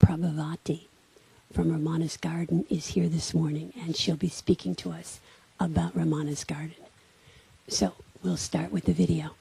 Prabhavati from Ramana's Garden is here this morning, and she'll be speaking to us about Ramana's Garden. So we'll start with the video.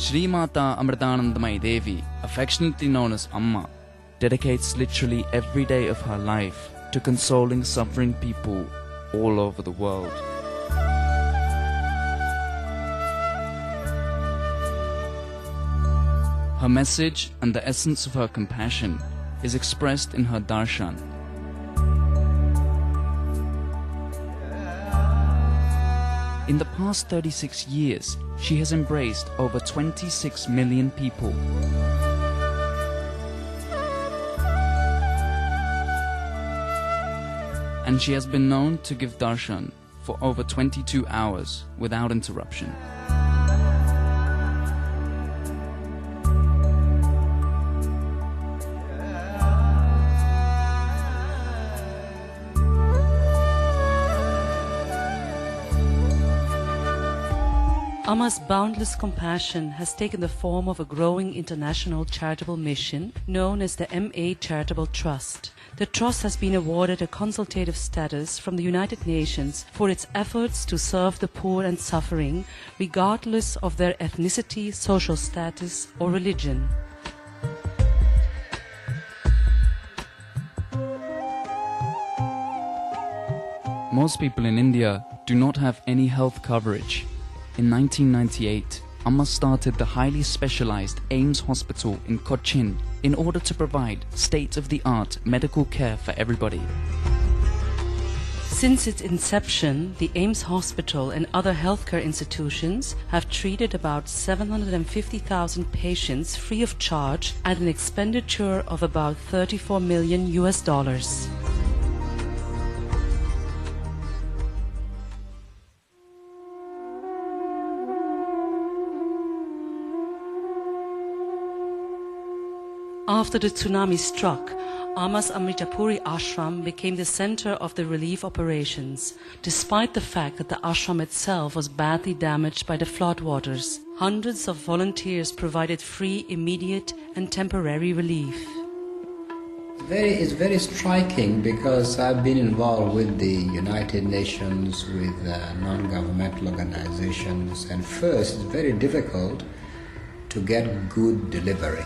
Shri Mata Amritanandamayi Devi, affectionately known as Amma, dedicates literally every day of her life to consoling suffering people all over the world. Her message and the essence of her compassion is expressed in her darshan. In the past 36 years, she has embraced over 26 million people. And she has been known to give darshan for over 22 hours without interruption. Amma's boundless compassion has taken the form of a growing international charitable mission known as the MA Charitable Trust. The trust has been awarded a consultative status from the United Nations for its efforts to serve the poor and suffering, regardless of their ethnicity, social status, or religion. Most people in India do not have any health coverage. In 1998, Amma started the highly specialized AIIMS hospital in Cochin in order to provide state-of-the-art medical care for everybody. Since its inception, the AIIMS hospital and other healthcare institutions have treated about 750,000 patients free of charge at an expenditure of about $34 million. After the tsunami struck, Amma's Amritapuri ashram became the center of the relief operations. Despite the fact that the ashram itself was badly damaged by the floodwaters, hundreds of volunteers provided free, immediate and temporary relief. It's very striking because I've been involved with the United Nations, with non-governmental organizations, and first it's very difficult to get good delivery.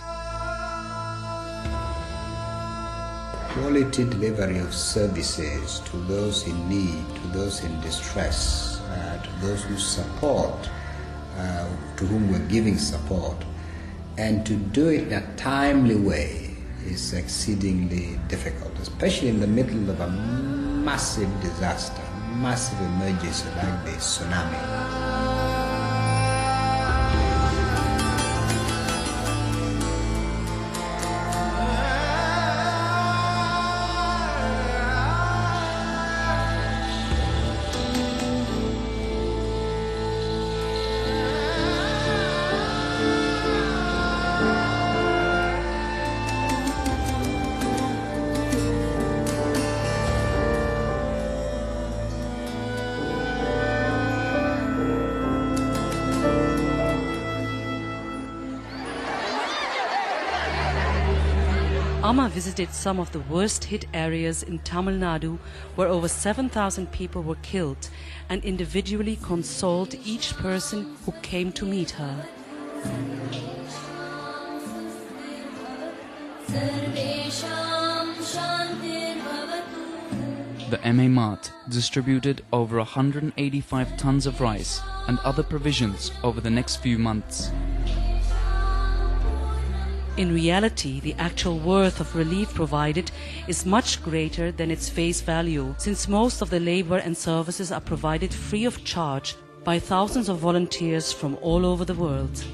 Quality delivery of services to those in need, to those in distress, to those who support, to whom we're giving support, and to do it in a timely way is exceedingly difficult, especially in the middle of a massive disaster, massive emergency like the tsunami. Amma visited some of the worst hit areas in Tamil Nadu where over 7,000 people were killed and individually consoled each person who came to meet her. The MA Mart distributed over 185 tons of rice and other provisions over the next few months. In reality, the actual worth of relief provided is much greater than its face value, since most of the labor and services are provided free of charge by thousands of volunteers from all over the world.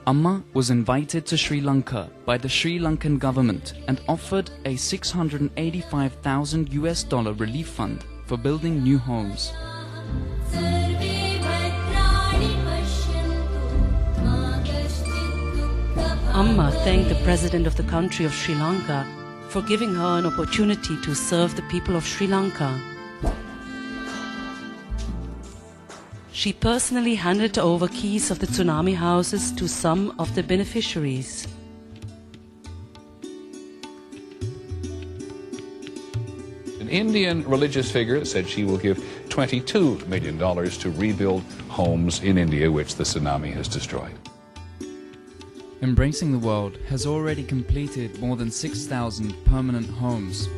Amma was invited to Sri Lanka by the Sri Lankan government and offered a $685,000 relief fund for building new homes. Amma thanked the President of the country of Sri Lanka for giving her an opportunity to serve the people of Sri Lanka. She personally handed over keys of the tsunami houses to some of the beneficiaries. An Indian religious figure said she will give $22 million to rebuild homes in India which the tsunami has destroyed. Embracing the World has already completed more than 6,000 permanent homes.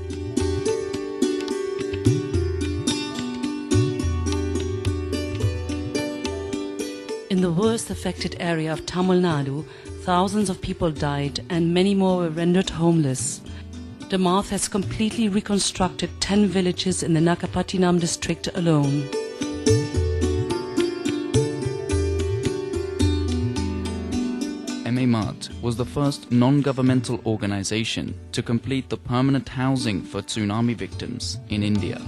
In the worst affected area of Tamil Nadu, thousands of people died and many more were rendered homeless. The Marth has completely reconstructed 10 villages in the Nagapattinam district alone. MA Mart was the first non-governmental organization to complete the permanent housing for tsunami victims in India.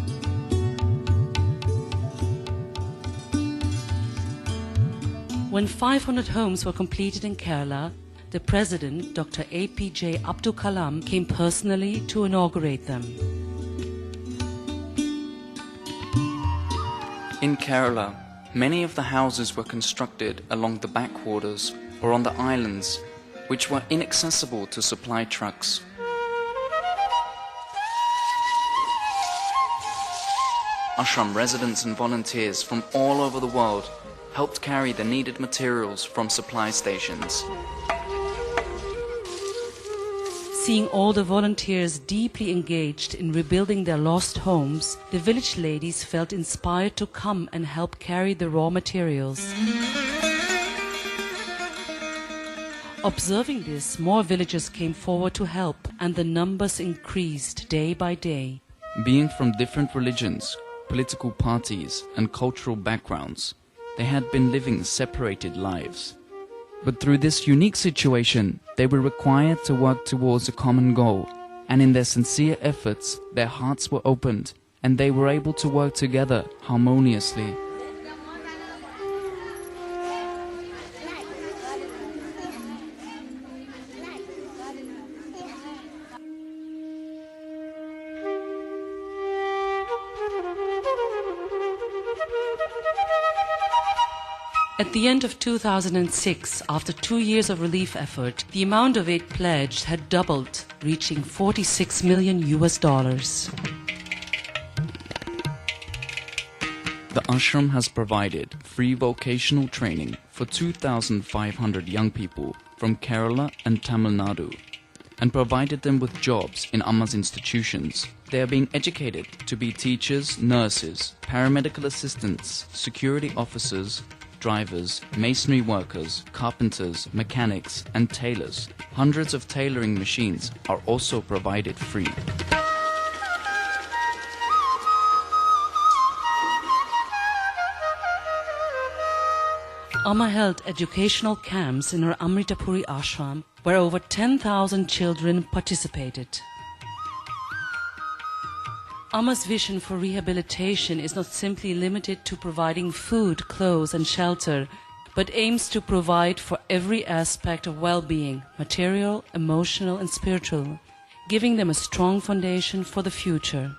When 500 homes were completed in Kerala, the President, Dr. APJ Abdul Kalam, came personally to inaugurate them. In Kerala, many of the houses were constructed along the backwaters or on the islands, which were inaccessible to supply trucks. Ashram residents and volunteers from all over the world helped carry the needed materials from supply stations. Seeing all the volunteers deeply engaged in rebuilding their lost homes, the village ladies felt inspired to come and help carry the raw materials. Observing this, more villagers came forward to help, and the numbers increased day by day. Being from different religions, political parties, and cultural backgrounds, they had been living separated lives. But through this unique situation, they were required to work towards a common goal, and in their sincere efforts, their hearts were opened, and they were able to work together harmoniously. At the end of 2006, after 2 years of relief effort, the amount of aid pledged had doubled, reaching $46 million. The ashram has provided free vocational training for 2,500 young people from Kerala and Tamil Nadu and provided them with jobs in Amma's institutions. They are being educated to be teachers, nurses, paramedical assistants, security officers, drivers, masonry workers, carpenters, mechanics, and tailors. Hundreds of tailoring machines are also provided free. Amma held educational camps in her Amritapuri ashram, where over 10,000 children participated. Amma's vision for rehabilitation is not simply limited to providing food, clothes, and shelter, but aims to provide for every aspect of well-being, material, emotional, and spiritual, giving them a strong foundation for the future.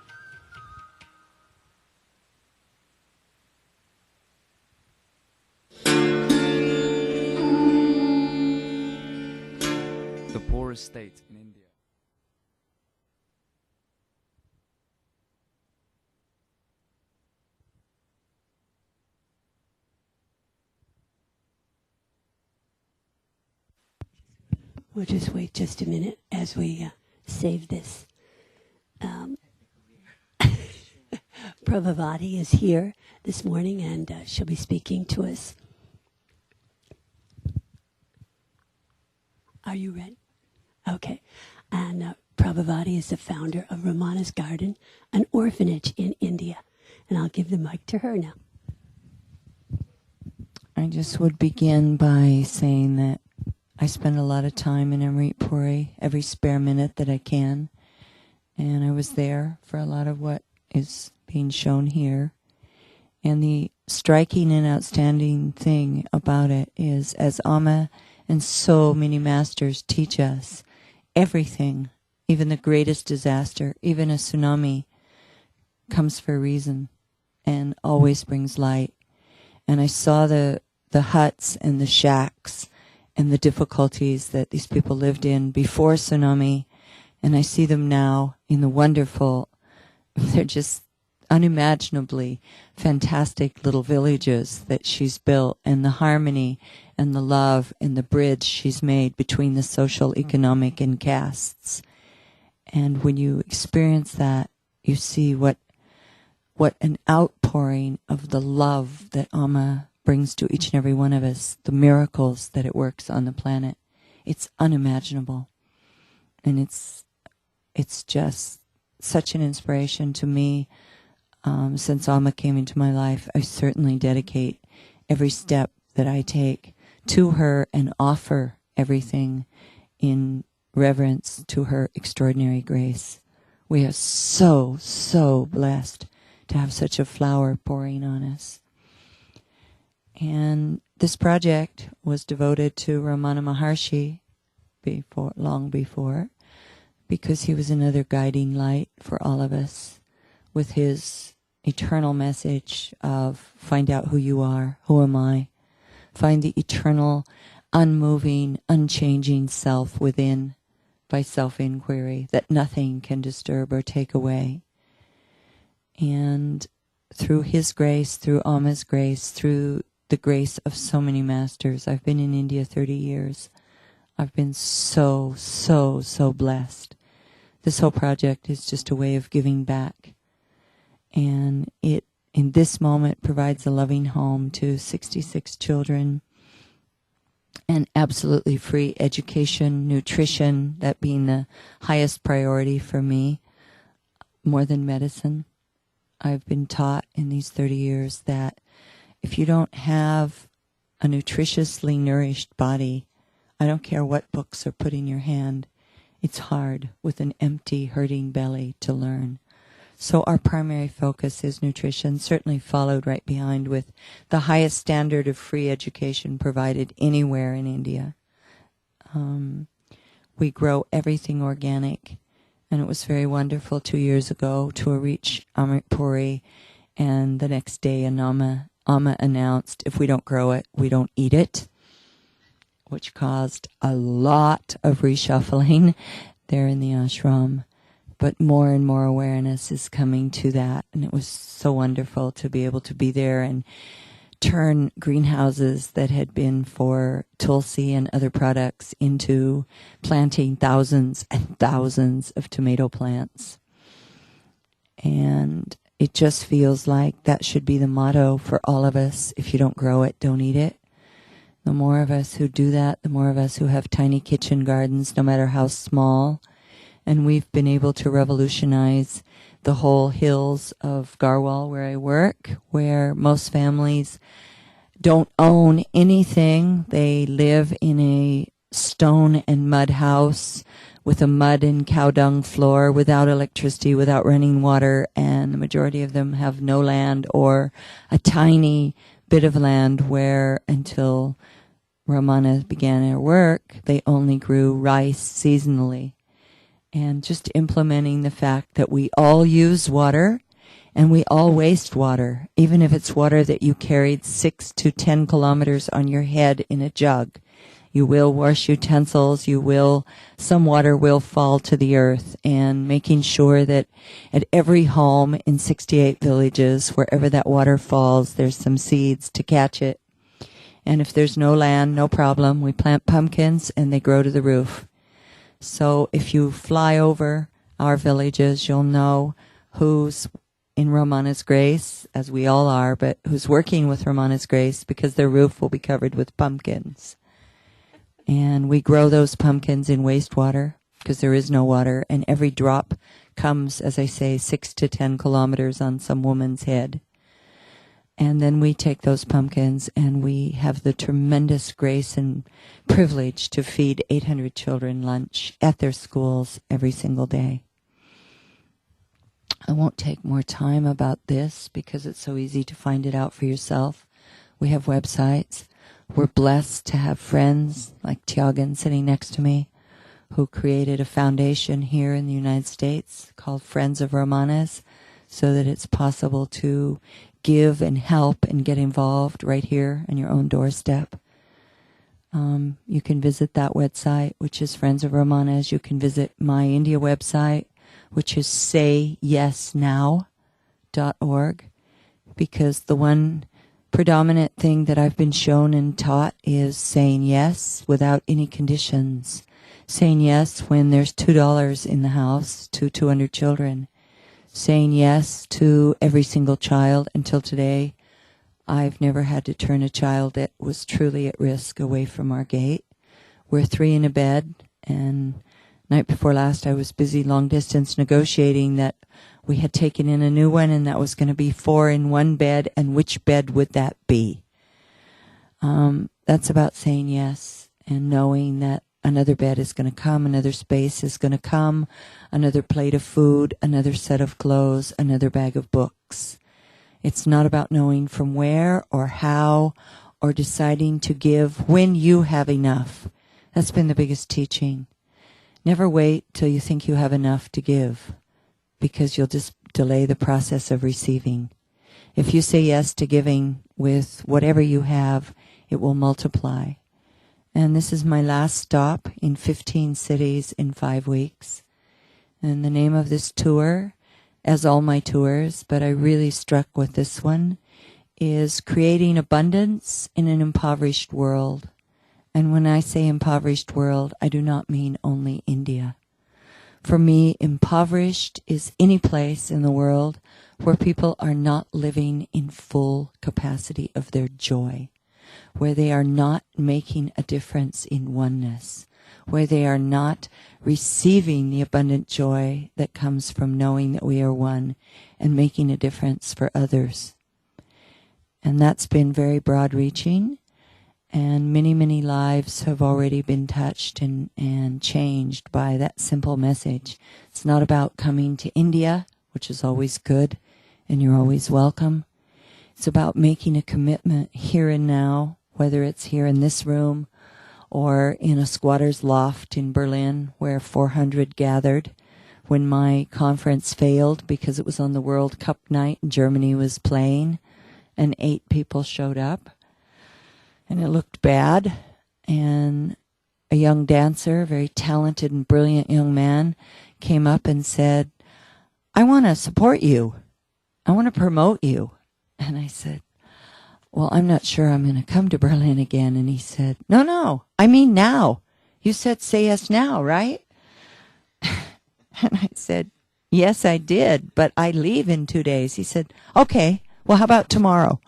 poorest state in India. We'll just wait just a minute as we save this. Prabhavati is here this morning, and she'll be speaking to us. Are you ready? Okay. And Prabhavati is the founder of Ramana's Garden, an orphanage in India. And I'll give the mic to her now. I just would begin by saying that I spend a lot of time in Amrit Puri, every spare minute that I can. And I was there for a lot of what is being shown here. And the striking and outstanding thing about it is, as Amma and so many masters teach us, everything, even the greatest disaster, even a tsunami, comes for a reason and always brings light. And I saw the huts and the shacks and the difficulties that these people lived in before tsunami, and I see them now in the wonderful, they're just unimaginably fantastic little villages that she's built, and the harmony and the love and the bridge she's made between the social, economic, and castes. And when you experience that, you see what an outpouring of the love that Amma brings to each and every one of us, the miracles that it works on the planet. It's unimaginable. And it's just such an inspiration to me. Since Amma came into my life, I certainly dedicate every step that I take to her and offer everything in reverence to her extraordinary grace. We are so, so blessed to have such a flower pouring on us. And this project was devoted to Ramana Maharshi long before, because he was another guiding light for all of us with his eternal message of find out who you are, who am I, find the eternal, unmoving, unchanging self within by self-inquiry that nothing can disturb or take away. And through his grace, through Amma's grace, through the grace of so many masters, I've been in India 30 years. I've been so, so, so blessed. This whole project is just a way of giving back. And it, in this moment, provides a loving home to 66 children and absolutely free education, nutrition, that being the highest priority for me, more than medicine. I've been taught in these 30 years that if you don't have a nutritiously nourished body, I don't care what books are put in your hand, it's hard with an empty, hurting belly to learn. So our primary focus is nutrition, certainly followed right behind with the highest standard of free education provided anywhere in India. We grow everything organic, and it was very wonderful 2 years ago to reach Amrit Puri, and the next day Amma announced, if we don't grow it, we don't eat it, which caused a lot of reshuffling there in the ashram. But more and more awareness is coming to that, and it was so wonderful to be able to be there and turn greenhouses that had been for tulsi and other products into planting thousands and thousands of tomato plants. And it just feels like that should be the motto for all of us. If you don't grow it, don't eat it. The more of us who do that, the more of us who have tiny kitchen gardens, no matter how small. And we've been able to revolutionize the whole hills of Garhwal where I work, where most families don't own anything. They live in a stone and mud house with a mud and cow dung floor, without electricity, without running water, and the majority of them have no land or a tiny bit of land where, until Ramana began her work, they only grew rice seasonally. And just implementing the fact that we all use water and we all waste water, even if it's water that you carried 6 to 10 kilometers on your head in a jug. You will wash utensils. Some water will fall to the earth, and making sure that at every home in 68 villages, wherever that water falls, there's some seeds to catch it. And if there's no land, no problem. We plant pumpkins and they grow to the roof. So if you fly over our villages, you'll know who's in Romana's Grace, as we all are, but who's working with Romana's Grace, because their roof will be covered with pumpkins. And we grow those pumpkins in wastewater because there is no water, and every drop comes, as I say, 6 to 10 kilometers on some woman's head. And then we take those pumpkins and we have the tremendous grace and privilege to feed 800 children lunch at their schools every single day. I won't take more time about this because it's so easy to find it out for yourself. We have websites. We're blessed to have friends like Tiagan sitting next to me, who created a foundation here in the United States called Friends of Romanas, so that it's possible to give and help and get involved right here on your own doorstep. You can visit that website, which is Friends of Romanas. You can visit my India website, which is sayyesnow.org, because the one predominant thing that I've been shown and taught is saying yes without any conditions. Saying yes when there's $2 in the house to 200 children. Saying yes to every single child. Until today, I've never had to turn a child that was truly at risk away from our gate. We're 3 in a bed, and night before last I was busy long distance negotiating that we had taken in a new one, and that was going to be 4 in one bed, and which bed would that be? That's about saying yes and knowing that another bed is going to come, another space is going to come, another plate of food, another set of clothes, another bag of books. It's not about knowing from where or how or deciding to give when you have enough. That's been the biggest teaching. Never wait till you think you have enough to give, because you'll just delay the process of receiving. If you say yes to giving with whatever you have, it will multiply. And this is my last stop in 15 cities in 5 weeks. And the name of this tour, as all my tours, but I really struck with this one, is Creating Abundance in an Impoverished World. And when I say impoverished world, I do not mean only India. For me, impoverished is any place in the world where people are not living in full capacity of their joy, where they are not making a difference in oneness, where they are not receiving the abundant joy that comes from knowing that we are one and making a difference for others. And that's been very broad-reaching, and many, many lives have already been touched and changed by that simple message. It's not about coming to India, which is always good, and you're always welcome. It's about making a commitment here and now, whether it's here in this room or in a squatter's loft in Berlin where 400 gathered when my conference failed because it was on the World Cup night and Germany was playing, and 8 people showed up. And it looked bad, and a young dancer, a very talented and brilliant young man, came up and said, "I want to support you. I want to promote you." And I said, "Well, I'm not sure I'm going to come to Berlin again." And he said, No, I mean now. You said say yes now, right?" And I said, "Yes, I did, but I leave in 2 days." He said, "Okay, well, how about tomorrow?"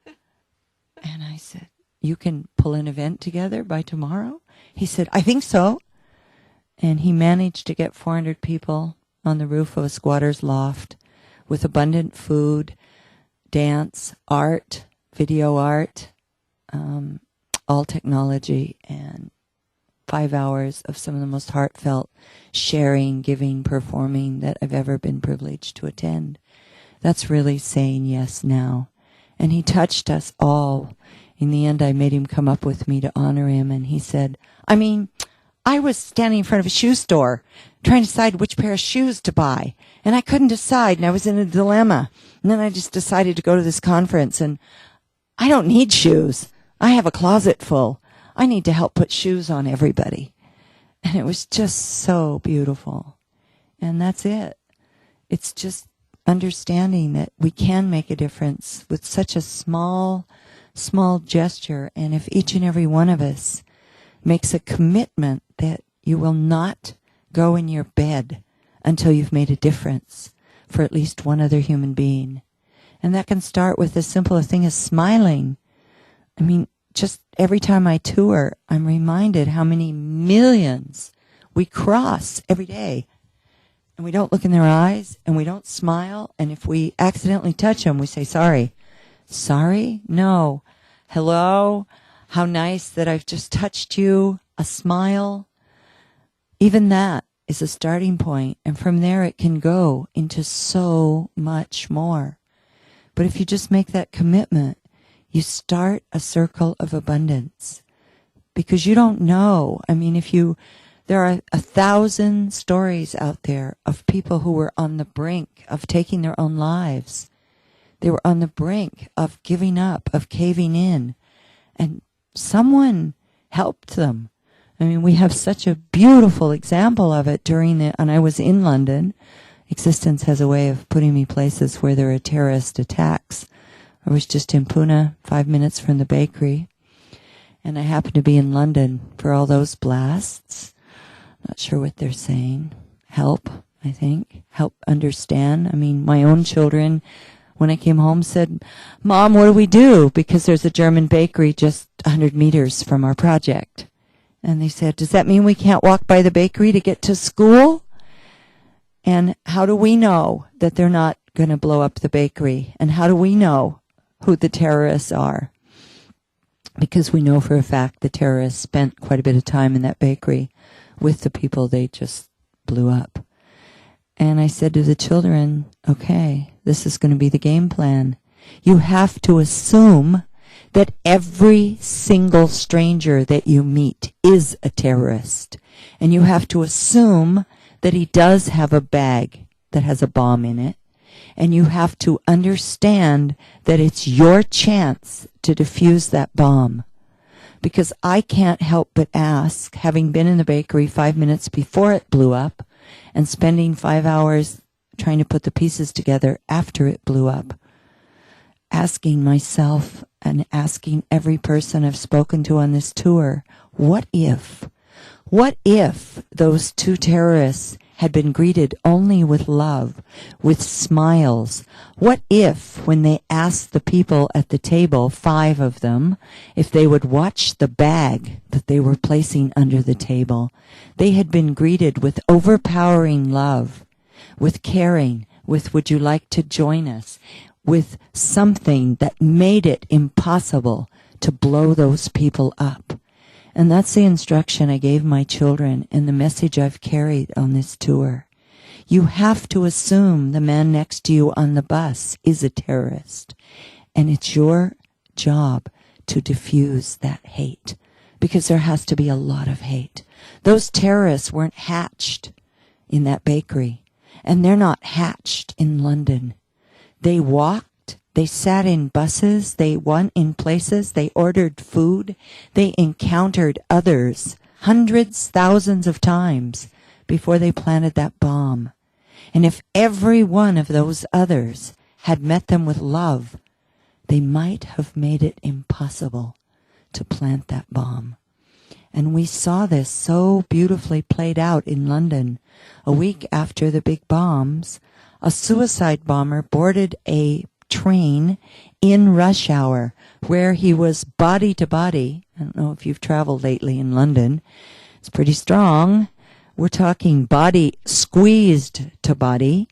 And I said, "You can pull an event together by tomorrow?" He said, "I think so." And he managed to get 400 people on the roof of a squatter's loft with abundant food, dance, art, video art, all technology, and 5 hours of some of the most heartfelt sharing, giving, performing that I've ever been privileged to attend. That's really saying yes now. And he touched us all. In the end, I made him come up with me to honor him, and he said, I was standing in front of a shoe store trying to decide which pair of shoes to buy, and I couldn't decide, and I was in a dilemma. And then I just decided to go to this conference, and I don't need shoes. I have a closet full. I need to help put shoes on everybody. And it was just so beautiful. And that's it. It's just understanding that we can make a difference with such a small gesture. And if each and every one of us makes a commitment that you will not go in your bed until you've made a difference for at least one other human being. And that can start with as simple a thing as smiling. I mean, just every time I tour, I'm reminded how many millions we cross every day. And we don't look in their eyes, and we don't smile, and if we accidentally touch them, we say, sorry. Sorry? No. Hello? How nice that I've just touched you. A smile. Even that is a starting point, and from there it can go into so much more. But if you just make that commitment, you start a circle of abundance. Because you don't know. I mean, there are 1,000 stories out there of people who were on the brink of taking their own lives. They were on the brink of giving up, of caving in. And someone helped them. I mean, we have such a beautiful example of it and I was in London. Existence has a way of putting me places where there are terrorist attacks. I was just in Pune, 5 minutes from the bakery. And I happened to be in London for all those blasts. Not sure what they're saying. Help, I think. Help understand. I mean, my own children, when I came home, said, Mom, what do we do? Because there's a German bakery just 100 meters from our project. And they said, does that mean we can't walk by the bakery to get to school? And how do we know that they're not going to blow up the bakery? And how do we know who the terrorists are? Because we know for a fact the terrorists spent quite a bit of time in that bakery with the people they just blew up. And I said to the children, okay, this is going to be the game plan. You have to assume that every single stranger that you meet is a terrorist. And you have to assume that he does have a bag that has a bomb in it. And you have to understand that it's your chance to defuse that bomb. Because I can't help but ask, having been in the bakery 5 minutes before it blew up and spending 5 hours trying to put the pieces together after it blew up, asking myself and asking every person I've spoken to on this tour, what if those two terrorists had been greeted only with love, with smiles? What if, when they asked the people at the table, 5 of them, if they would watch the bag that they were placing under the table, they had been greeted with overpowering love, with caring, with would you like to join us, with something that made it impossible to blow those people up. And that's the instruction I gave my children and the message I've carried on this tour. You have to assume the man next to you on the bus is a terrorist. And it's your job to diffuse that hate. Because there has to be a lot of hate. Those terrorists weren't hatched in that bakery. And they're not hatched in London. They walked, they sat in buses, they went in places, they ordered food, they encountered others hundreds, thousands of times before they planted that bomb. And if every one of those others had met them with love, they might have made it impossible to plant that bomb. And we saw this so beautifully played out in London. A week after the big bombs, a suicide bomber boarded a train in rush hour where he was body to body. I don't know if you've traveled lately in London. It's pretty strong. We're talking body squeezed to body.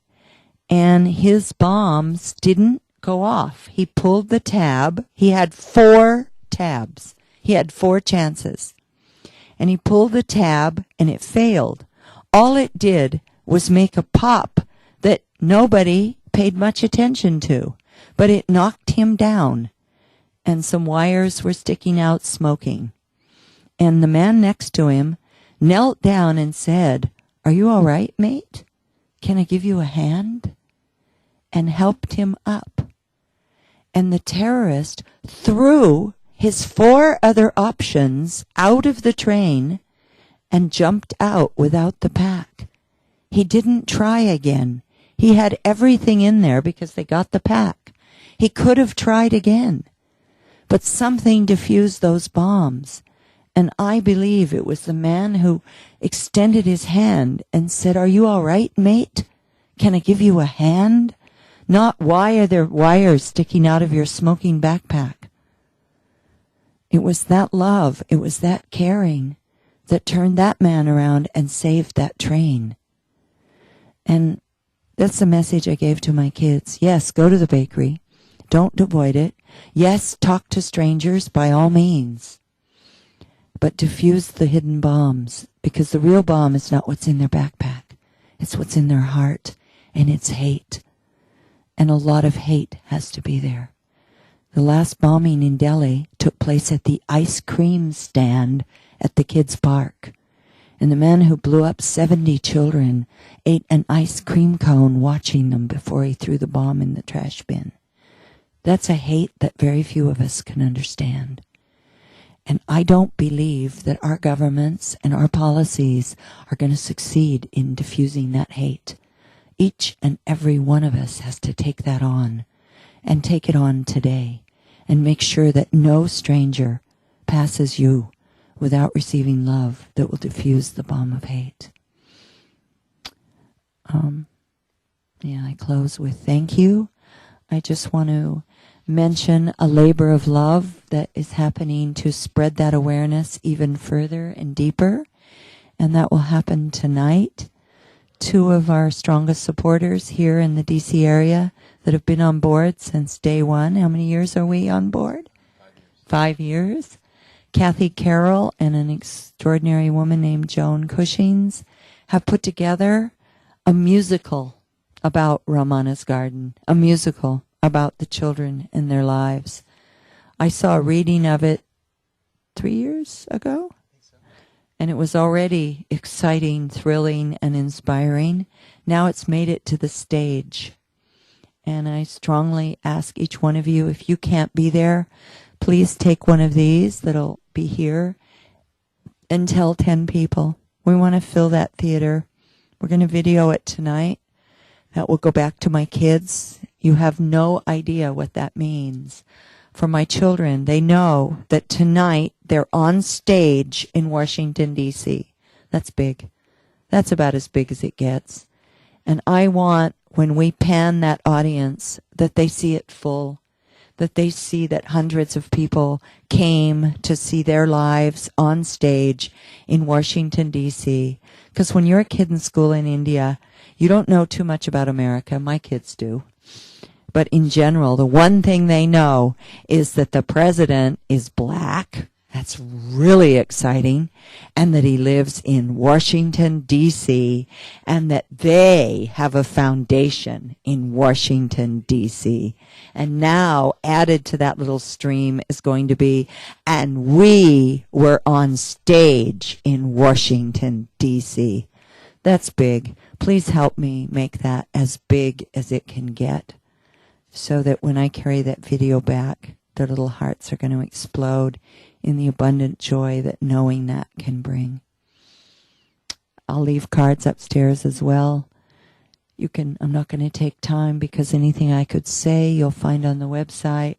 And his bombs didn't go off. He pulled the tab. He had 4 tabs. He had 4 chances. And he pulled the tab and it failed. All it did was make a pop that nobody paid much attention to, but it knocked him down, and some wires were sticking out smoking. And the man next to him knelt down and said, "Are you all right, mate? Can I give you a hand?" And helped him up. And the terrorist threw his 4 other options out of the train and jumped out without the pack. He didn't try again. He had everything in there because they got the pack. He could have tried again. But something diffused those bombs. And I believe it was the man who extended his hand and said, "Are you all right, mate? Can I give you a hand?" Not, "Why are there wires sticking out of your smoking backpack?" It was that love, it was that caring that turned that man around and saved that train. And that's the message I gave to my kids. Yes, go to the bakery. Don't avoid it. Yes, talk to strangers by all means. But diffuse the hidden bombs, because the real bomb is not what's in their backpack. It's what's in their heart, and it's hate. And a lot of hate has to be there. The last bombing in Delhi took place at the ice cream stand at the kids' park. And the man who blew up 70 children ate an ice cream cone watching them before he threw the bomb in the trash bin. That's a hate that very few of us can understand. And I don't believe that our governments and our policies are going to succeed in diffusing that hate. Each and every one of us has to take that on, and take it on today, and make sure that no stranger passes you without receiving love that will diffuse the bomb of hate. I close with thank you. I just want to mention a labor of love that is happening to spread that awareness even further and deeper, and that will happen tonight. 2 of our strongest supporters here in the DC area that have been on board since day one. How many years are we on board? 5 years. Kathy Carroll and an extraordinary woman named Joan Cushings have put together a musical about Ramana's Garden, a musical about the children and their lives. I saw a reading of it 3 years ago, and it was already exciting, thrilling, and inspiring. Now it's made it to the stage. And I strongly ask each one of you, if you can't be there, please take one of these that'll be here and tell 10 people. We want to fill that theater. We're going to video it tonight. That will go back to my kids. You have no idea what that means. For my children, they know that tonight they're on stage in Washington, D.C. That's big. That's about as big as it gets. And I want, when we pan that audience, that they see it full, that they see that hundreds of people came to see their lives on stage in Washington, D.C. Because when you're a kid in school in India, you don't know too much about America. My kids do. But in general, the one thing they know is that the president is black. That's really exciting. And that he lives in Washington, D.C., and that they have a foundation in Washington, D.C. And now added to that little stream is going to be, and we were on stage in Washington, D.C. That's big. Please help me make that as big as it can get, so that when I carry that video back, their little hearts are going to explode in the abundant joy that knowing that can bring. I'll leave cards upstairs as well. I'm not going to take time, because anything I could say you'll find on the website.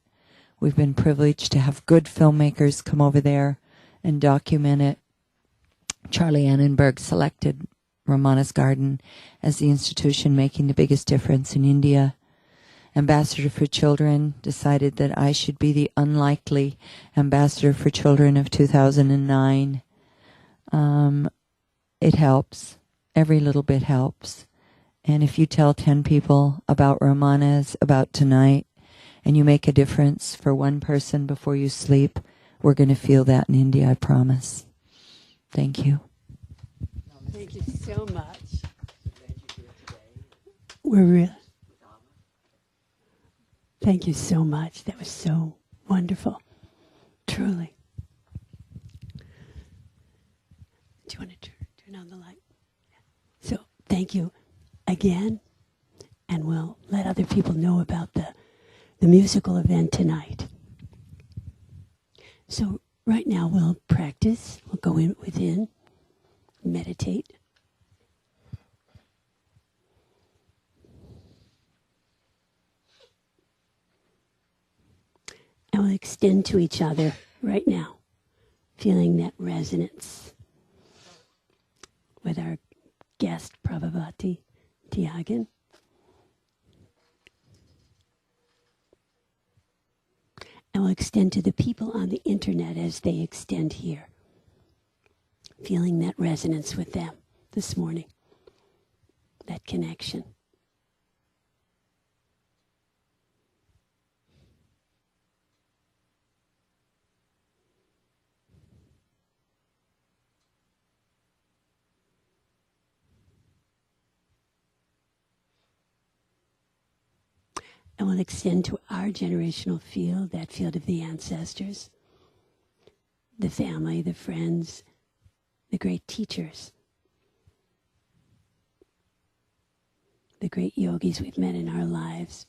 We've been privileged to have good filmmakers come over there and document it. Charlie Annenberg selected Ramana's Garden as the institution making the biggest difference in India. Ambassador for Children decided that I should be the unlikely Ambassador for Children of 2009. It helps. Every little bit helps. And if you tell 10 people about Ramana's, about tonight, and you make a difference for one person before you sleep, we're going to feel that in India, I promise. Thank you. Thank you so much. We're real. Thank you so much. That was so wonderful. Truly. Do you want to turn on the light? So thank you again. And we'll let other people know about the musical event tonight. So right now we'll practice. We'll go in within, meditate. And we'll extend to each other right now, feeling that resonance with our guest, Prabhavati Tyagan. And we'll extend to the people on the internet as they extend here, feeling that resonance with them this morning, that connection. And we'll extend to our generational field, that field of the ancestors, the family, the friends, the great teachers, the great yogis we've met in our lives.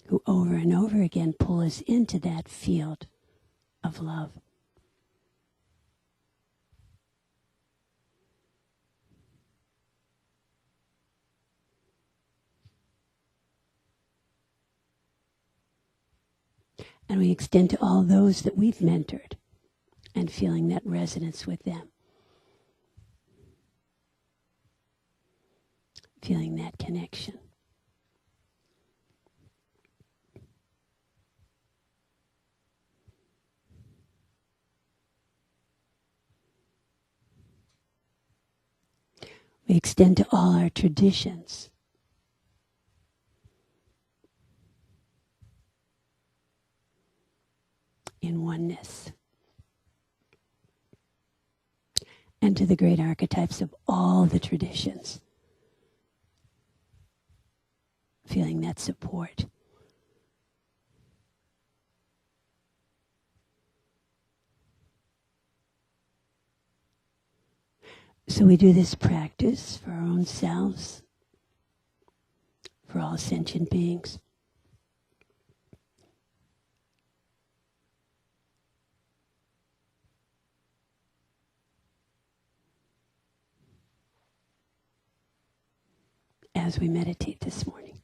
Who over and over again pull us into that field of love. And we extend to all those that we've mentored and feeling that resonance with them. Feeling that connection. We extend to all our traditions. In oneness. And to the great archetypes of all the traditions. Feeling that support. So we do this practice for our own selves, for all sentient beings. As we meditate this morning.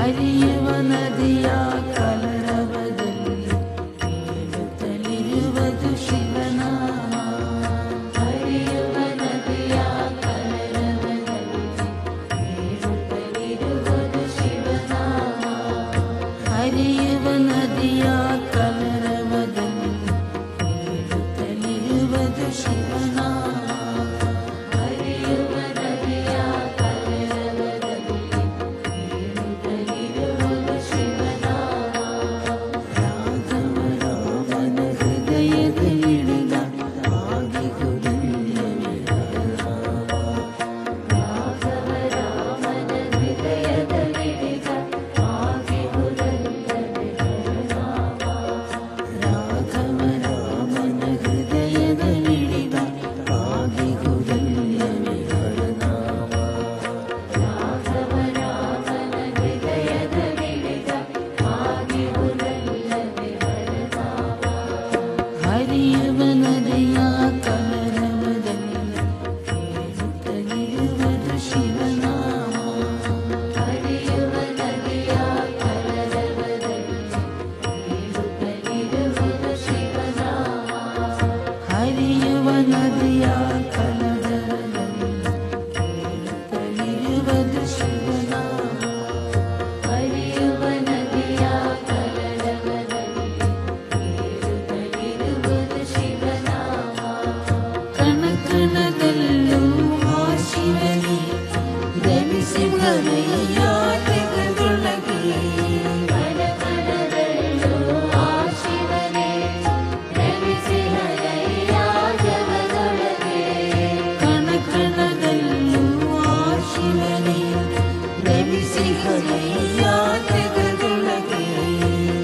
ಹರಿಯುವ ನದಿಯ ಕಲರವದಲ್ಲಿ ಹೇಳುತ್ತಲಿರುವುದು ಶಿವನಾಮ. ಹರಿಯುವ ನದಿಯ ಕಲರವದಲ್ಲಿ ಹೇಳುತ್ತಲಿರುವುದು ಶಿವನಾಮ. ಹರಿಯುವ ನದಿಯ ಕಲರವದಲ್ಲಿ ಹೇಳುತ್ತಲಿರುವುದು ಶಿವನಾಮ. ಹರಿಯುವ ನದಿಯ ಕಲರವದಲ್ಲಿ ಹೇಳುತ್ತಲಿರುವುದು ಶಿವನಾಮ. ರಾಘವ ರಾಮನ ಹೃದಯದಲ್ಲಿಳಿದ ಆಗಿಗುರುಳ್ಯಮೆ ಹರನಾಮ. ರಾಘವ ರಾಮನ ಹೃದಯದಲ್ಲಿಳಿದ ಆಗಿಗುರುಳ್ಯಮೆ ಹರನಾಮ. ರಾಘವ ರಾಮನ ಹೃದಯದಲ್ಲಿಳಿದ ಆಗಿಗುರುಳ್ಯಮೆ ಹರನಾಮ. ರಾಘವ ರಾಮನ ಹೃದಯದಲ್ಲಿಳಿದ ಆಗಿಗುರುಳ್ಯಮೆ ಹರನಾಮ. ಹರಿಯುವ ನದಿಯ ಕಲರವದಲ್ಲಿ ಹೇಳುತ್ತಲಿರುವುದು ಶಿವನಾಮ. ಹರಿಯುವ ನದಿಯ ಕಲರವದಲ್ಲಿ ಹೇಳುತ್ತಲಿರುವುದು ಶಿವನಾಮ. ಹರಿಯುವ ನದಿಯ ಕಲರವದಲ್ಲಿ ಹೇಳುತ್ತಲಿರುವುದು ಶಿವನಾಮ. ಹರಿಯುವ ನದಿಯ ಕಲರವದಲ್ಲಿ ಹೇಳುತ್ತಲಿರುವುದು ಶಿವನಾಮ. ಕಣ ಕಣದಲ್ಲೂ ಆ ಶಿವನೇ ರವಿಸಿಂಹನಯ್ಯ ಜಗದೊಳಗೆ. ಕಣ ಕಣದಲ್ಲೂ ಆ ಶಿವನೇ ರವಿಸಿಂಹನಯ್ಯ ಜಗದೊಳಗೆ. ಕಣ ಕಣದಲ್ಲೂ ಆ ಶಿವನೇ ರವಿಸಿಂಹನಯ್ಯ ಜಗದೊಳಗೆ.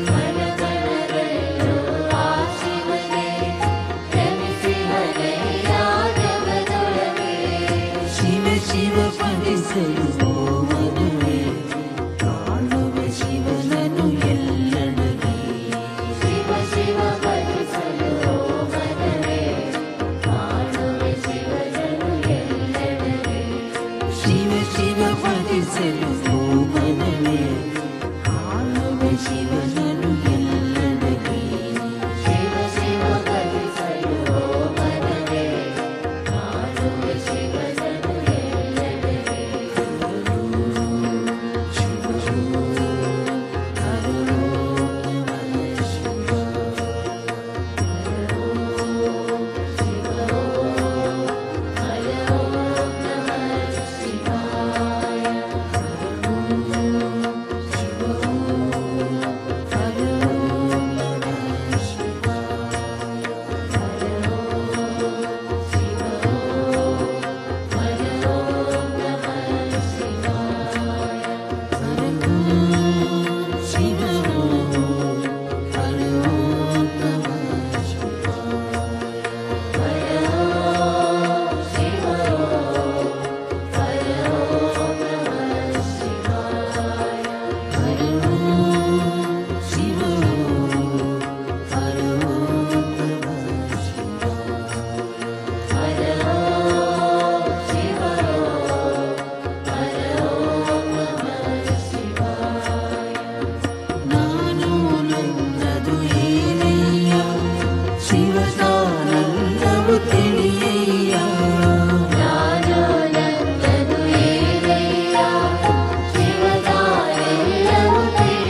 ಕಣ ಕಣದಲ್ಲೂ ಆ ಶಿವನೇ ರವಿಸಿಂಹನಯ್ಯ ಜಗದೊಳಗೆ. ಶಿವ ಶಿವ ಪದಿಸಲು ಹೋವನುವೆ ಕಾಣುವೆ ಶಿವನನು ಎಲ್ಲೆಡೆಗೆ. ಶಿವ ಶಿವ ಪದಿಸಲು ಹೋವನುವೆ ಕಾಣುವೆ ಶಿವನನು ಎಲ್ಲೆಡೆಗೆ. ಶಿವ ಶಿವ ಪದಿಸಲು ಹೋವನುವೆ ಕಾಣುವೆ ಶಿವನನು ಎಲ್ಲೆಡೆಗೆ. ಶಿವ ಶಿವ ಪದಿಸಲು ಹೋವನುವೆ ಕಾಣುವೆ ಶಿವನನು ಎಲ್ಲೆಡೆಗೆ. ಶಿವ ಹರೋ ನಮಃ ಶಿವಾಯ. ಹರೋ ಶಿವ ಹರೋ ನಮಃ ಶಿವಾಯ. ಹರೋ ಶಿವ ಹರೋ ನಮಃ ಶಿವಾಯ. ಹರೋ ಶಿವ ಹರೋ ನಮಃ ಶಿವಾಯ. ಹರೋ ಶಿವ ಹರೋ ನಮಃ ಶಿವಾಯ. ಹರೋ ಶಿವ ನಾನು ನನ್ನದು ಏನಯ್ಯ ಶಿವದಾನಲ್ಲವು ತಿಳಿಯಯ್ಯ. ನಾನು ನನ್ನದು ಏನಯ್ಯ ಶಿವದಾನೆಲ್ಲವು ತಿಳಿಯಯ್ಯ.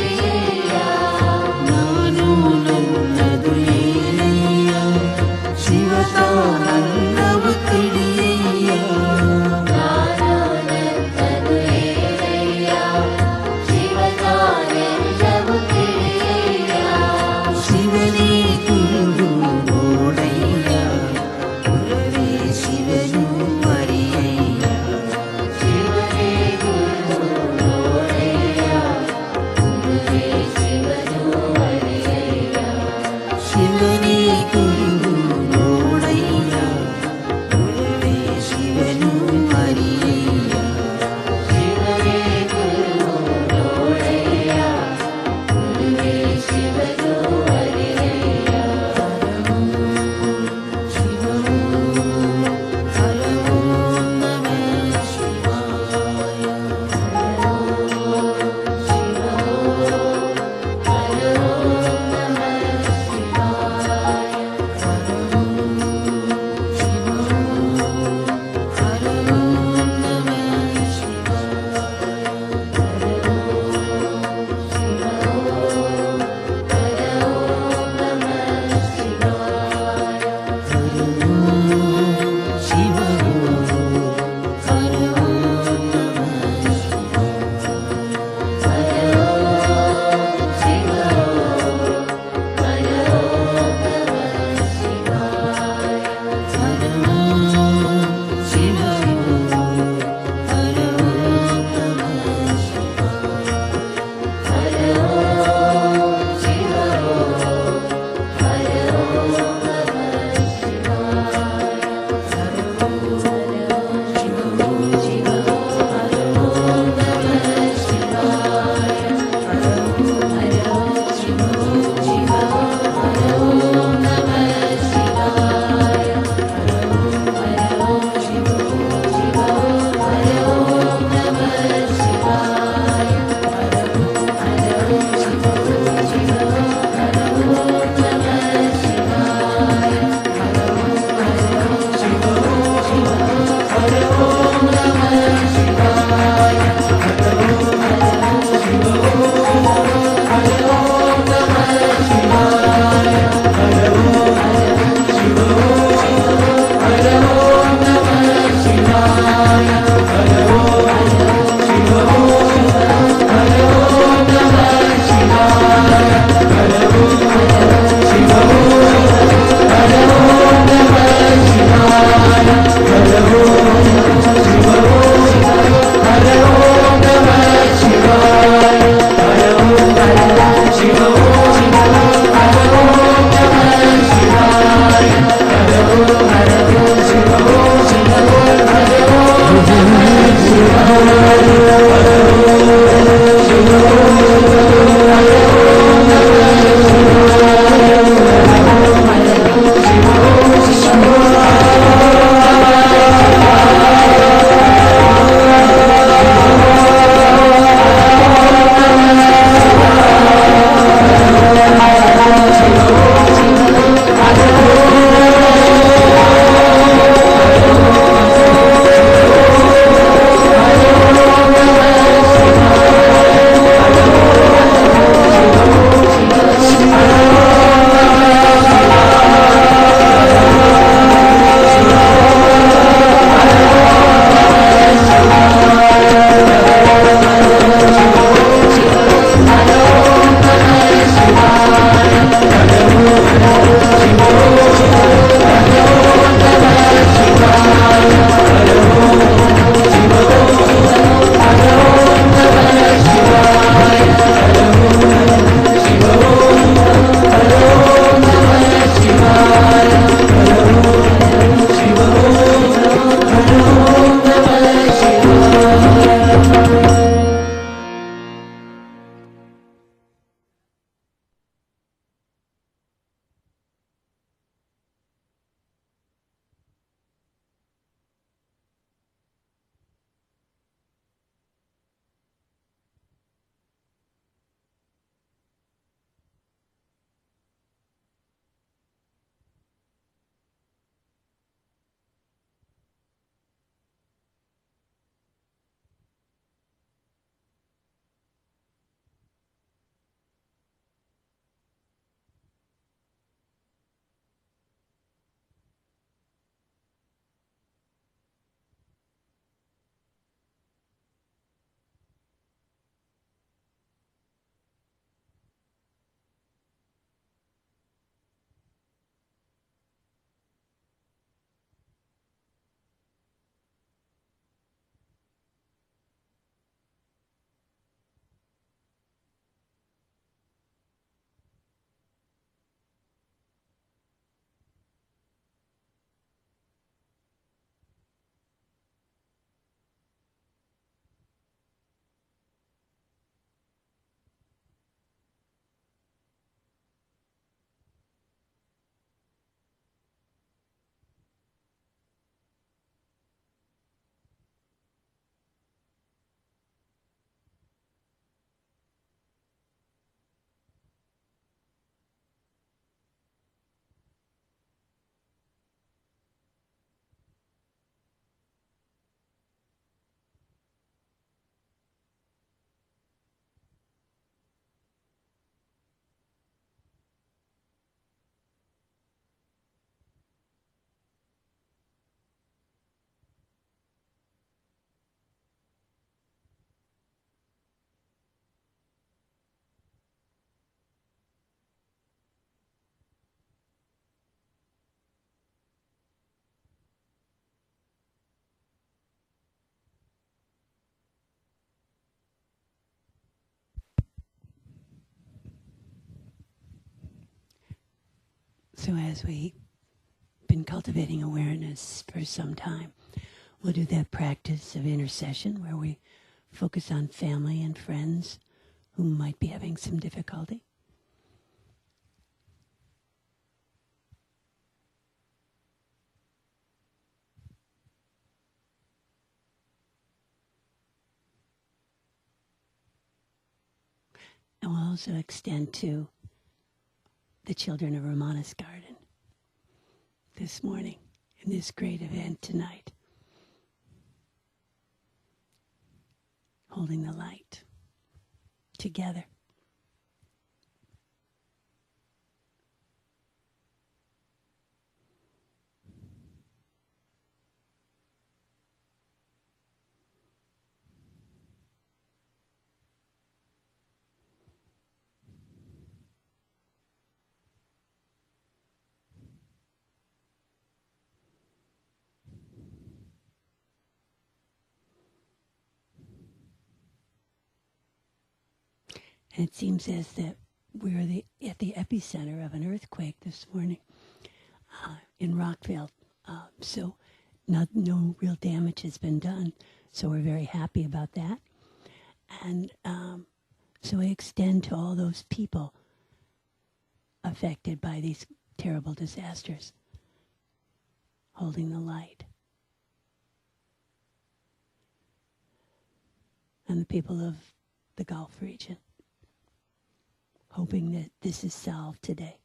So as we've been cultivating awareness for some time, we'll do that practice of intercession where we focus on family and friends who might be having some difficulty. And we'll also extend to the children of Ramana's Garden this morning in this great event tonight. Holding the light together. And it seems as that we're at the epicenter of an earthquake this morning in Rockville. So no real damage has been done. So we're very happy about that. And so I extend to all those people affected by these terrible disasters, holding the light. And the people of the Gulf region, hoping that this is solved today.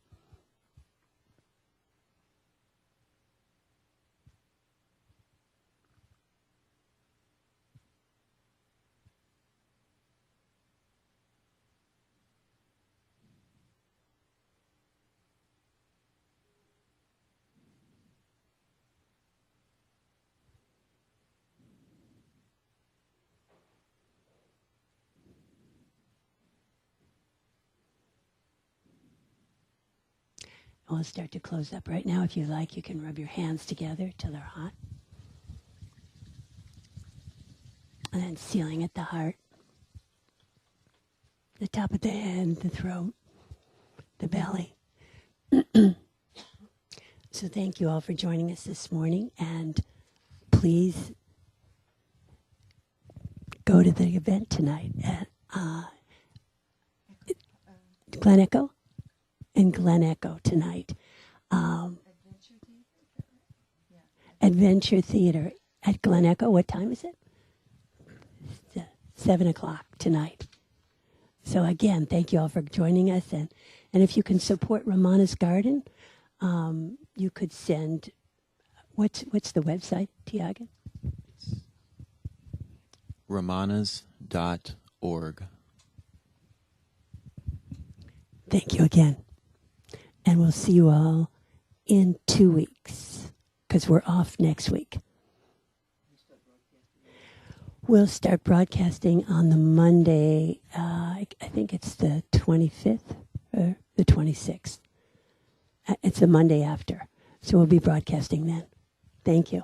We'll start to close up right now. If you like, you can rub your hands together till they're hot. And then sealing at the heart, the top of the head, the throat, the belly. So thank you all for joining us this morning. And please go to the event tonight at Glen Echo. In Glen Echo tonight. Adventure Theater at Glen Echo. What time is it? 7 o'clock tonight. So again, thank you all for joining us. And if you can support Ramana's Garden, you could send, what's the website, Tiago? Ramanas.org. Thank you again. And we'll see you all in 2 weeks, because we're off next week. We'll start broadcasting on the Monday, I think it's the 25th or the 26th. It's the Monday after. So we'll be broadcasting then. Thank you.